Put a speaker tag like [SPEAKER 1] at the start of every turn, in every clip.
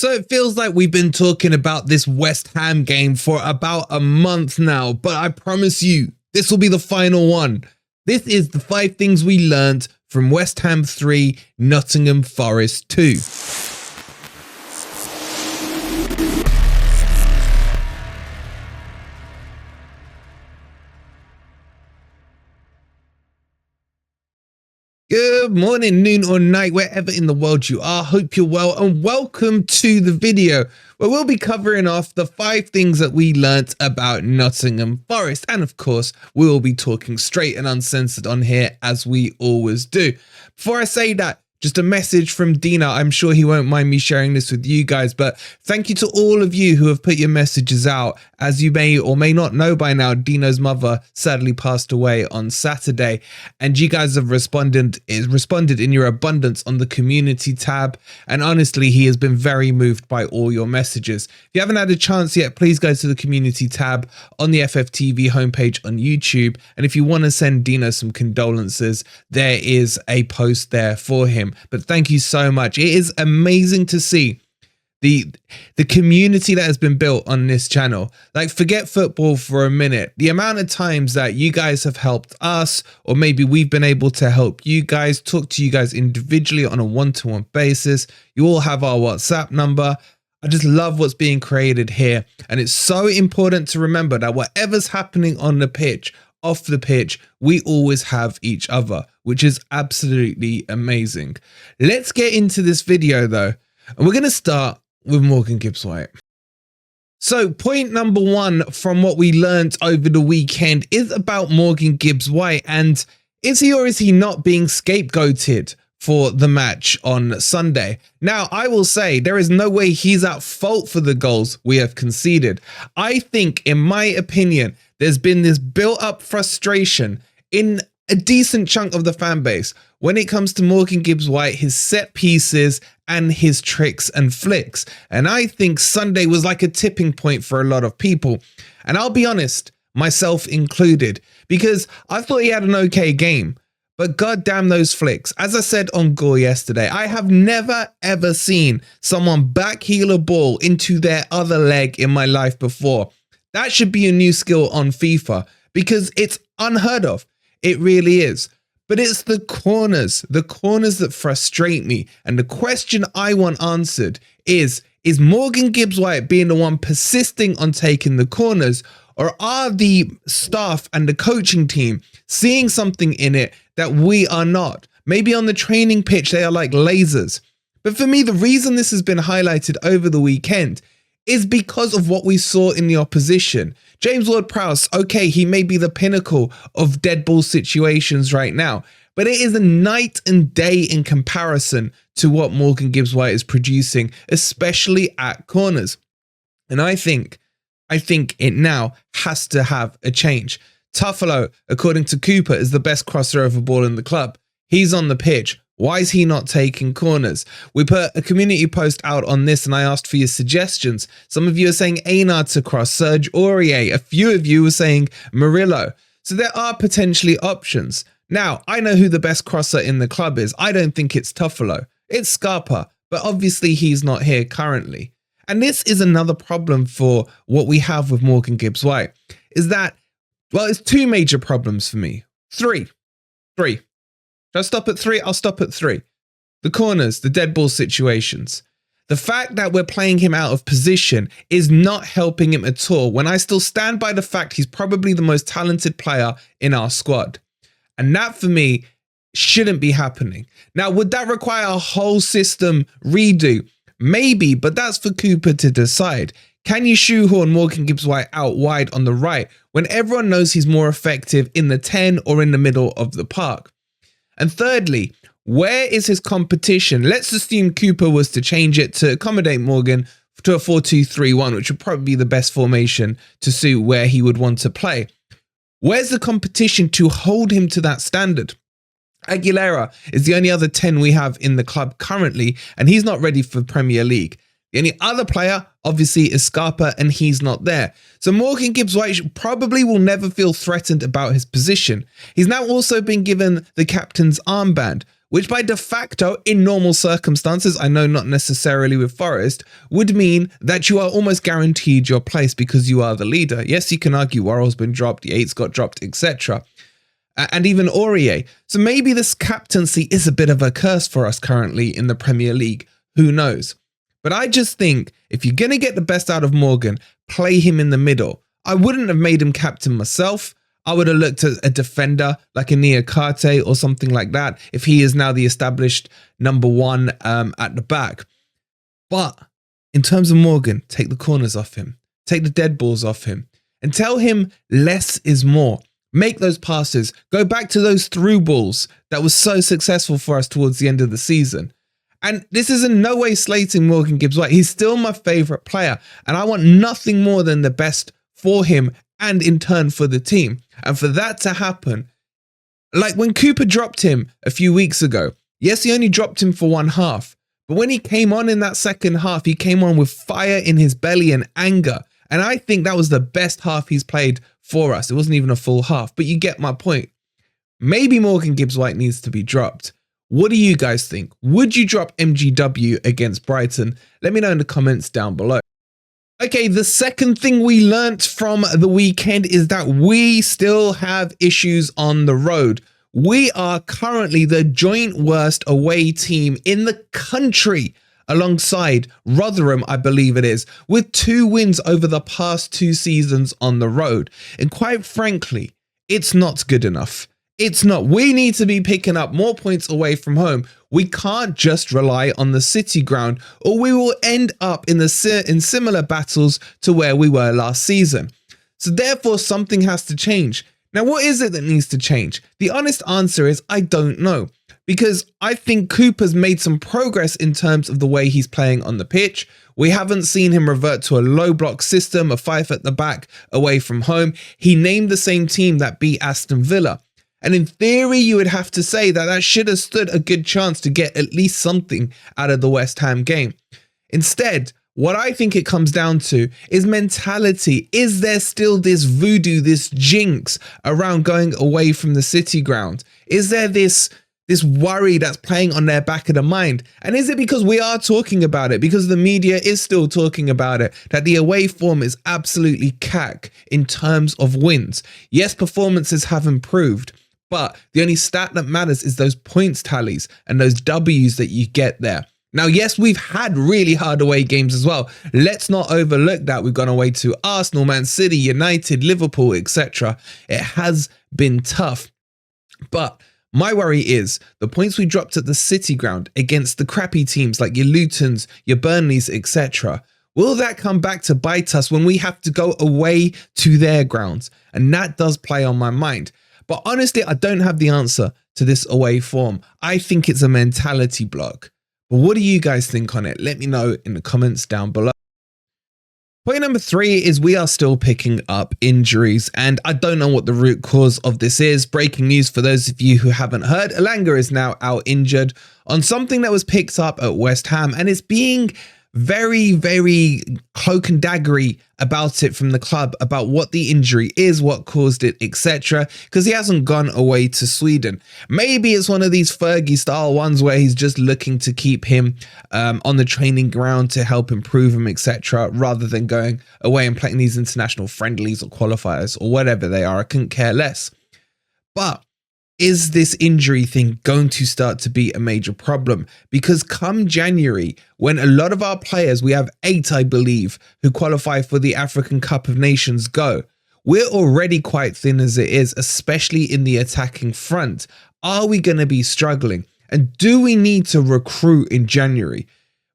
[SPEAKER 1] So it feels like we've been talking about this West Ham game for about a month now, but I promise you, this will be the final one. This is the 5 things we learned from West Ham 3, Nottingham Forest 2. Good morning, noon or night, wherever in the world you are. Hope you're well and welcome to the video where we'll be covering off the 5 things that we learnt about Nottingham Forest. And of course, we will be talking straight and uncensored on here as we always do. Before I say that, just a message from Dina. I'm sure he won't mind me sharing this with you guys, but thank you to all of you who have put your messages out. As you may or may not know by now, Dino's mother sadly passed away on Saturday, and you guys have responded in your abundance on the community tab. And honestly, he has been very moved by all your messages. If you haven't had a chance yet, please go to the community tab on the FFTV homepage on YouTube. And if you want to send Dino some condolences, there is a post there for him. But thank you so much. It is amazing to see the community that has been built on this channel. Like, forget football for a minute. The amount of times that you guys have helped us, or maybe we've been able to help you guys, talk to you guys individually on a one-to-one basis. You all have our WhatsApp number. I just love what's being created here. And it's so important to remember that whatever's happening on the pitch, off the pitch, we always have each other, which is absolutely amazing. Let's get into this video though, and we're going to start with Morgan Gibbs-White. So point number 1 from what we learned over the weekend is about Morgan Gibbs-White, and is he or is he not being scapegoated for the match on Sunday? Now, I will say there is no way he's at fault for the goals we have conceded. I think, in my opinion, there's been this built-up frustration in a decent chunk of the fan base when it comes to Morgan Gibbs-White, his set pieces and his tricks and flicks. And I think Sunday was like a tipping point for a lot of people. And I'll be honest, myself included, because I thought he had an okay game. But goddamn those flicks. As I said on Gore yesterday, I have never ever seen someone backheel a ball into their other leg in my life before. That should be a new skill on FIFA because it's unheard of. It really is. But it's the corners that frustrate me. And the question I want answered is Morgan Gibbs-White being the one persisting on taking the corners, or are the staff and the coaching team seeing something in it that we are not? Maybe on the training pitch, they are like lasers. But for me, the reason this has been highlighted over the weekend is because of what we saw in the opposition. James Ward-Prowse, okay, he may be the pinnacle of dead ball situations right now, but it is a night and day in comparison to what Morgan Gibbs-White is producing, especially at corners. And I think it now has to have a change. Tuffalo, according to Cooper, is the best crosser over ball in the club. He's on the pitch. Why is he not taking corners? We put a community post out on this and I asked for your suggestions. Some of you are saying Aynard to cross, Serge Aurier. A few of you were saying Murillo. So there are potentially options. Now, I know who the best crosser in the club is. I don't think it's Tuffalo. It's Scarpa, but obviously he's not here currently. And this is another problem for what we have with Morgan Gibbs-White, is that, well, it's 2 major problems for me. 3. Should I stop at 3? I'll stop at 3. The corners, the dead ball situations. The fact that we're playing him out of position is not helping him at all, when I still stand by the fact he's probably the most talented player in our squad. And that, for me, shouldn't be happening. Now, would that require a whole system redo? Maybe, but that's for Cooper to decide. Can you shoehorn Morgan Gibbs-White out wide on the right when everyone knows he's more effective in the 10 or in the middle of the park? And thirdly, where is his competition? Let's assume Cooper was to change it to accommodate Morgan to a 4-2-3-1, which would probably be the best formation to suit where he would want to play. Where's the competition to hold him to that standard? Aguilera is the only other 10 we have in the club currently, and he's not ready for Premier League. The only other player, obviously, is Scarpa, and he's not there. So Morgan Gibbs-White probably will never feel threatened about his position. He's now also been given the captain's armband, which by de facto, in normal circumstances, I know not necessarily with Forest, would mean that you are almost guaranteed your place because you are the leader. Yes, you can argue Worrell's been dropped, Yates got dropped, etc. And even Aurier. So maybe this captaincy is a bit of a curse for us currently in the Premier League. Who knows? But I just think if you're going to get the best out of Morgan, play him in the middle. I wouldn't have made him captain myself. I would have looked at a defender like a Niakate or something like that if he is now the established number one at the back. But in terms of Morgan, take the corners off him, take the dead balls off him, and tell him less is more. Make those passes. Go back to those through balls that was so successful for us towards the end of the season. And this is in no way slating Morgan Gibbs-White. He's still my favourite player, and I want nothing more than the best for him and in turn for the team. And for that to happen, like when Cooper dropped him a few weeks ago, yes, he only dropped him for one half, but when he came on in that second half, he came on with fire in his belly and anger. And I think that was the best half he's played for us. It wasn't even a full half, but you get my point. Maybe Morgan Gibbs-White needs to be dropped. What do you guys think? Would you drop MGW against Brighton? Let me know in the comments down below. Okay, the second thing we learnt from the weekend is that we still have issues on the road. We are currently the joint worst away team in the country, alongside Rotherham, I believe it is, with 2 wins over the past 2 seasons on the road. And quite frankly, it's not good enough. It's not. We need to be picking up more points away from home. We can't just rely on the City ground, or we will end up in similar battles to where we were last season. So therefore, something has to change. Now, what is it that needs to change? The honest answer is I don't know, because I think Cooper's made some progress in terms of the way he's playing on the pitch. We haven't seen him revert to a low block system, a 5 at the back away from home. He named the same team that beat Aston Villa. And in theory, you would have to say that that should have stood a good chance to get at least something out of the West Ham game. Instead, what I think it comes down to is mentality. Is there still this voodoo, this jinx around going away from the City ground? Is there this worry that's playing on their back of the mind? And is it because we are talking about it, because the media is still talking about it, that the away form is absolutely cack in terms of wins? Yes, performances have improved, but the only stat that matters is those points tallies and those W's that you get there. Now, yes, we've had really hard away games as well. Let's not overlook that. We've gone away to Arsenal, Man City, United, Liverpool, etc. It has been tough. But my worry is the points we dropped at the City ground against the crappy teams like your Lutons, your Burnleys, etc. Will that come back to bite us when we have to go away to their grounds? And that does play on my mind. But honestly, I don't have the answer to this away form. I think it's a mentality block. But what do you guys think on it? Let me know in the comments down below. Point number 3 is we are still picking up injuries, and I don't know what the root cause of this is. Breaking news for those of you who haven't heard, Elanga is now out injured on something that was picked up at West Ham, and it's being very, very cloak and daggery about it from the club, about what the injury is, what caused it, etc. Because he hasn't gone away to Sweden. Maybe it's one of these Fergie style ones where he's just looking to keep him on the training ground to help improve him, etc. rather than going away and playing these international friendlies or qualifiers or whatever they are. I couldn't care less. But is this injury thing going to start to be a major problem? Because come January, when a lot of our players, we have 8, I believe, who qualify for the African Cup of Nations go, we're already quite thin as it is, especially in the attacking front. Are we going to be struggling? And do we need to recruit in January?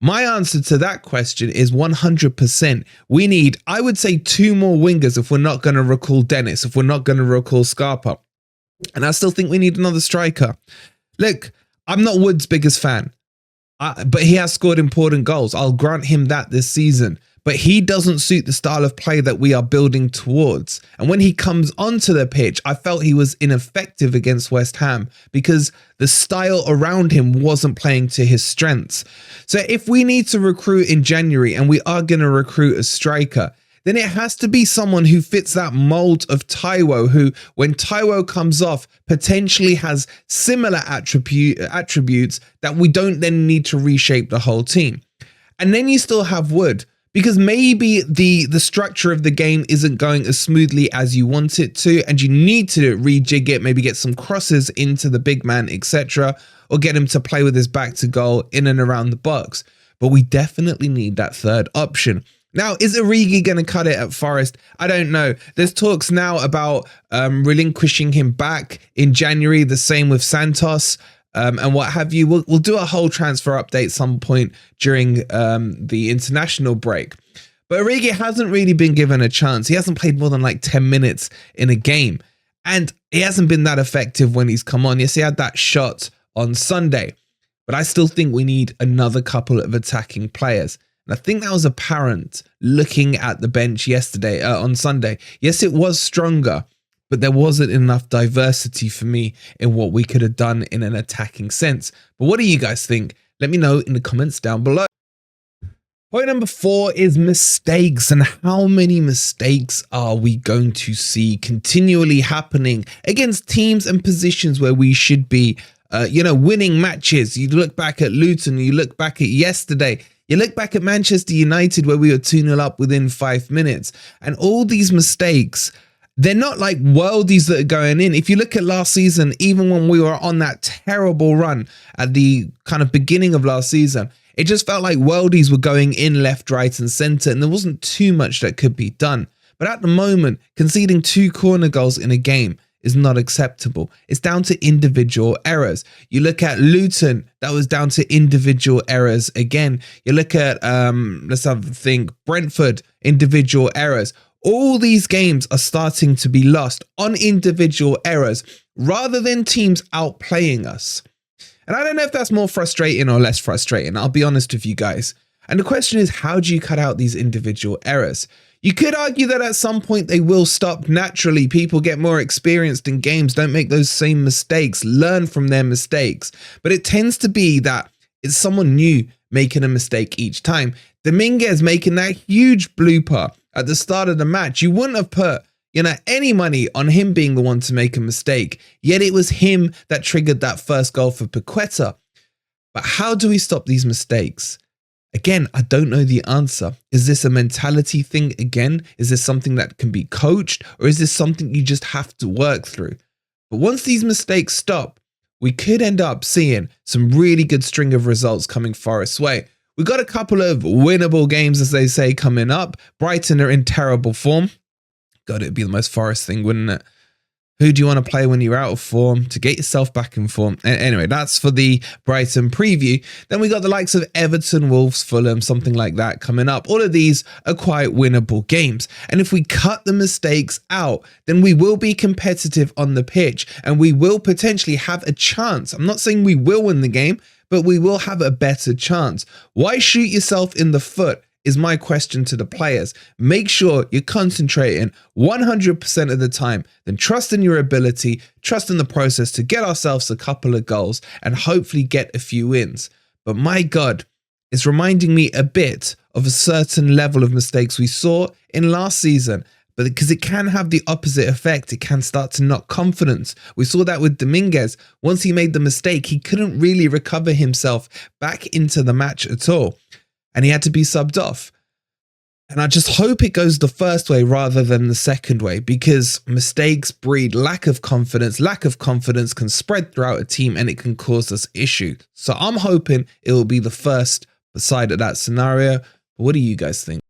[SPEAKER 1] My answer to that question is 100%. We need, I would say, 2 more wingers if we're not going to recall Dennis, if we're not going to recall Scarpa. And I still think we need another striker. Look, I'm not Wood's biggest fan, but he has scored important goals. I'll grant him that this season. But he doesn't suit the style of play that we are building towards. And when he comes onto the pitch, I felt he was ineffective against West Ham because the style around him wasn't playing to his strengths. So if we need to recruit in January and we are going to recruit a striker, then it has to be someone who fits that mold of Taiwo, who, when Taiwo comes off, potentially has similar attributes that we don't then need to reshape the whole team. And then you still have Wood, because maybe the structure of the game isn't going as smoothly as you want it to, and you need to rejig it, maybe get some crosses into the big man, etc., or get him to play with his back to goal in and around the box. But we definitely need that third option. Now, is Origi going to cut it at Forest? I don't know. There's talks now about relinquishing him back in January, the same with Santos. And what have you. We'll do a whole transfer update some point during the international break. But Origi hasn't really been given a chance. He hasn't played more than like 10 minutes in a game. And he hasn't been that effective when he's come on. Yes, he had that shot on Sunday. But I still think we need another couple of attacking players. And I think that was apparent looking at the bench yesterday, on Sunday. Yes, it was stronger, but there wasn't enough diversity for me in what we could have done in an attacking sense. But what do you guys think? Let me know in the comments down below. Point number 4 is mistakes, and how many mistakes are we going to see continually happening against teams and positions where we should be, winning matches? You look back at Luton, you look back at yesterday, you look back at Manchester United where we were 2-0 up within 5 minutes, and all these mistakes, they're not like worldies that are going in. If you look at last season, even when we were on that terrible run at the kind of beginning of last season, it just felt like worldies were going in left, right and centre, and there wasn't too much that could be done. But at the moment, conceding 2 corner goals in a game is not acceptable. It's down to individual errors. You look at Luton, that was down to individual errors again. You look at, let's have a think, Brentford, individual errors. All these games are starting to be lost on individual errors rather than teams outplaying us. And I don't know if that's more frustrating or less frustrating. I'll be honest with you guys. And the question is, how do you cut out these individual errors? You could argue that at some point they will stop naturally. People get more experienced in games, don't make those same mistakes, learn from their mistakes. But it tends to be that it's someone new making a mistake each time. Dominguez making that huge blooper at the start of the match. You wouldn't have put, any money on him being the one to make a mistake. Yet it was him that triggered that first goal for Paqueta. But how do we stop these mistakes? Again, I don't know the answer. Is this a mentality thing again? Is this something that can be coached? Or is this something you just have to work through? But once these mistakes stop, we could end up seeing some really good string of results coming Forest's way. We've got a couple of winnable games, as they say, coming up. Brighton are in terrible form. God, it'd be the most Forest thing, wouldn't it? Who do you want to play when you're out of form to get yourself back in form? Anyway, that's for the Brighton preview. Then we got the likes of Everton, Wolves, Fulham, something like that coming up. All of these are quite winnable games. And if we cut the mistakes out, then we will be competitive on the pitch and we will potentially have a chance. I'm not saying we will win the game, but we will have a better chance. Why shoot yourself in the foot? Is my question to the players. Make sure you're concentrating 100% of the time, then trust in your ability, trust in the process to get ourselves a couple of goals and hopefully get a few wins. But my God, it's reminding me a bit of a certain level of mistakes we saw in last season, but because it can have the opposite effect, it can start to knock confidence. We saw that with Dominguez. Once he made the mistake, he couldn't really recover himself back into the match at all. And he had to be subbed off. And I just hope it goes the first way rather than the second way, because mistakes breed lack of confidence. Lack of confidence can spread throughout a team and it can cause us issues. So I'm hoping it will be the first side of that scenario. What do you guys think?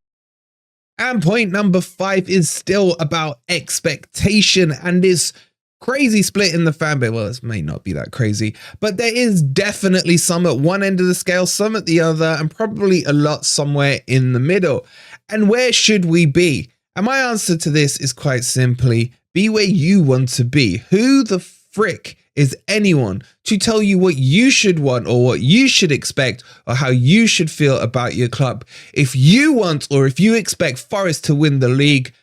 [SPEAKER 1] And point number 5 is still about expectation and this crazy split in the fan base. Well, this may not be that crazy, but there is definitely some at one end of the scale, some at the other, and probably a lot somewhere in the middle. And where should we be? And my answer to this is quite simply, be where you want to be. Who the frick is anyone to tell you what you should want or what you should expect or how you should feel about your club? If you want or if you expect Forest to win the league,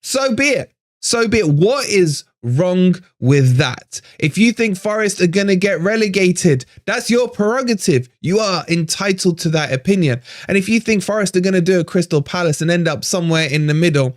[SPEAKER 1] so be it. So be it. What is wrong with that. If you think Forest are going to get relegated, that's your prerogative. You are entitled to that opinion. And if you think Forest are going to do a Crystal Palace and end up somewhere in the middle,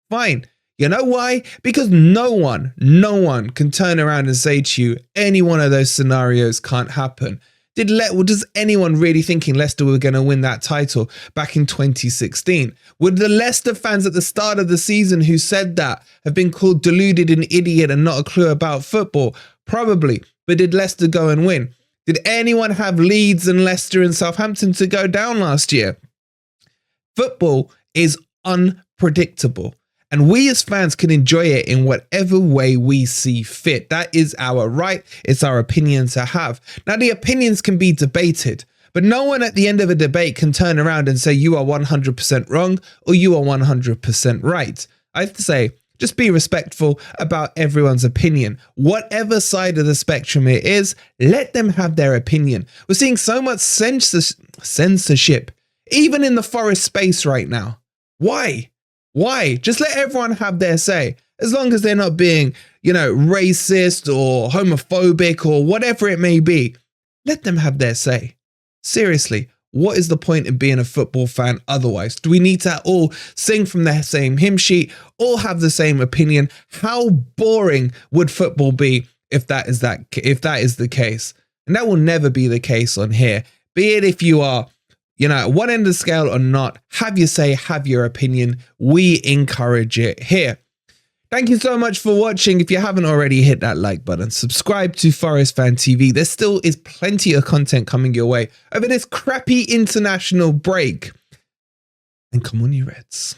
[SPEAKER 1] fine. You know why? Because no one can turn around and say to you, any one of those scenarios can't happen. Does anyone really thinking Leicester were going to win that title back in 2016? Would the Leicester fans at the start of the season who said that have been called deluded and idiot and not a clue about football? Probably. But did Leicester go and win? Did anyone have Leeds and Leicester and Southampton to go down last year? Football is unpredictable. And we as fans can enjoy it in whatever way we see fit. That is our right. It's our opinion to have. Now, the opinions can be debated, but no one at the end of a debate can turn around and say you are 100% wrong or you are 100% right. I have to say, just be respectful about everyone's opinion. Whatever side of the spectrum it is, let them have their opinion. We're seeing so much censorship, even in the Forest space right now. Why? Why? Just let everyone have their say. As long as they're not being, racist or homophobic or whatever it may be. Let them have their say. Seriously, what is the point of being a football fan otherwise? Do we need to all sing from the same hymn sheet, all have the same opinion? How boring would football be if that is the case? And that will never be the case on here. Be it if you are at one end of the scale or not, have your say, have your opinion. We encourage it here. Thank you so much for watching. If you haven't already, hit that like button. Subscribe to Forest Fan TV. There still is plenty of content coming your way over this crappy international break. And come on, you Reds.